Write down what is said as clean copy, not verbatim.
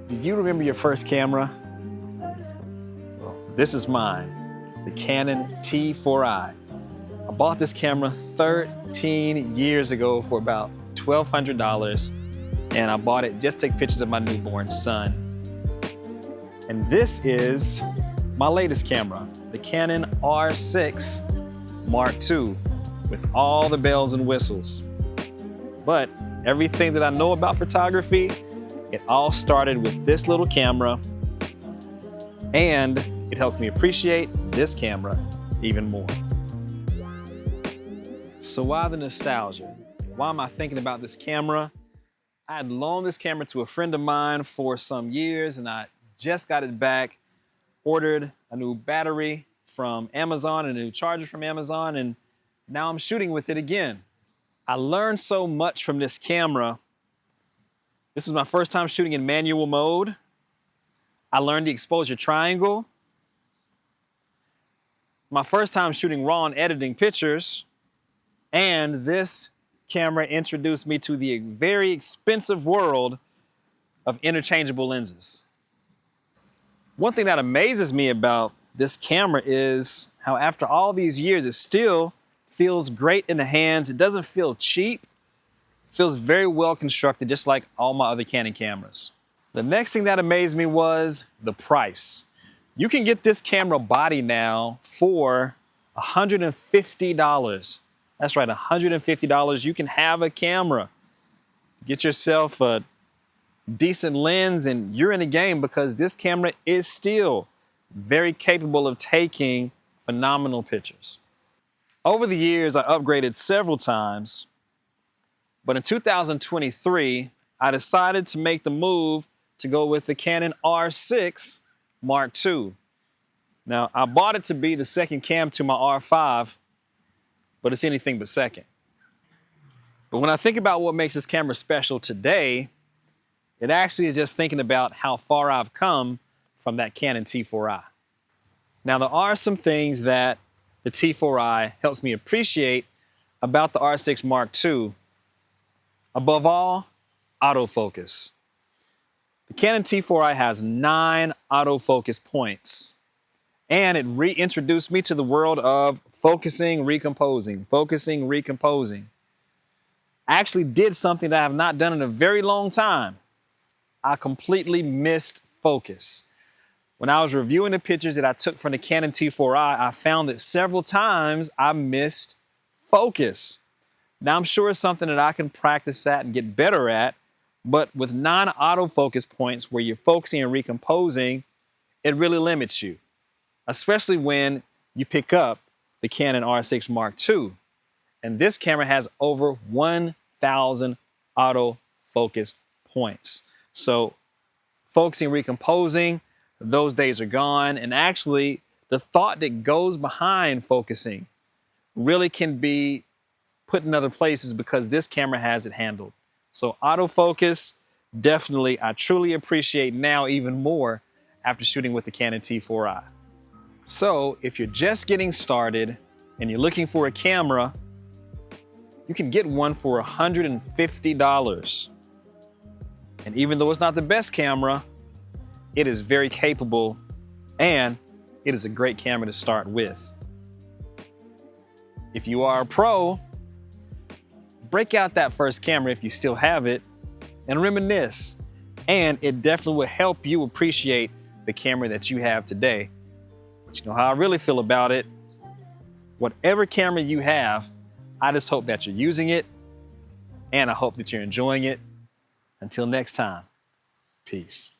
Do you remember your first camera? Well, this is mine, the Canon T4i. I bought this camera 13 years ago for about $1,200, and I bought it just to take pictures of my newborn son. And this is my latest camera, the Canon R6 Mark II, with all the bells and whistles. But everything that I know about photography, it all started with this little camera, and it helps me appreciate this camera even more. So why the nostalgia? Why am I thinking about this camera? I had loaned this camera to a friend of mine for some years, and I just got it back, ordered a new battery from Amazon, a new charger from Amazon, and now I'm shooting with it again. I learned so much from this camera. This is my first time shooting in manual mode. I learned the exposure triangle. My first time shooting raw and editing pictures. And this camera introduced me to the very expensive world of interchangeable lenses. One thing that amazes me about this camera is how after all these years, it still feels great in the hands. It doesn't feel cheap. It feels very well constructed, just like all my other Canon cameras. The next thing that amazed me was the price. You can get this camera body now for $150. That's right, $150. You can have a camera. Get yourself a decent lens and you're in the game, because this camera is still very capable of taking phenomenal pictures. Over the years, I upgraded several times, but in 2023, I decided to make the move to go with the Canon R6 Mark II. Now, I bought it to be the second cam to my R5, but it's anything but second. But when I think about what makes this camera special today, it actually is just thinking about how far I've come from that Canon T4i. Now, there are some things that the T4i helps me appreciate about the R6 Mark II. Above all, autofocus. The Canon T4i has 9 autofocus points, and it reintroduced me to the world of focusing, recomposing, focusing, recomposing. I actually did something that I have not done in a very long time. I completely missed focus. When I was reviewing the pictures that I took from the Canon T4i, I found that several times I missed focus. Now, I'm sure it's something that I can practice at and get better at, but with 9 autofocus points where you're focusing and recomposing, it really limits you, especially when you pick up the Canon R6 Mark II. And this camera has over 1,000 autofocus points. So focusing, recomposing, those days are gone. And actually, the thought that goes behind focusing really can be put in other places because this camera has it handled. So autofocus, definitely, I truly appreciate now even more after shooting with the Canon T4i. So if you're just getting started and you're looking for a camera, you can get one for $150. And even though it's not the best camera, it is very capable, and it is a great camera to start with. If you are a pro, break out that first camera if you still have it and reminisce. And it definitely will help you appreciate the camera that you have today. But you know how I really feel about it. Whatever camera you have, I just hope that you're using it, and I hope that you're enjoying it. Until next time, peace.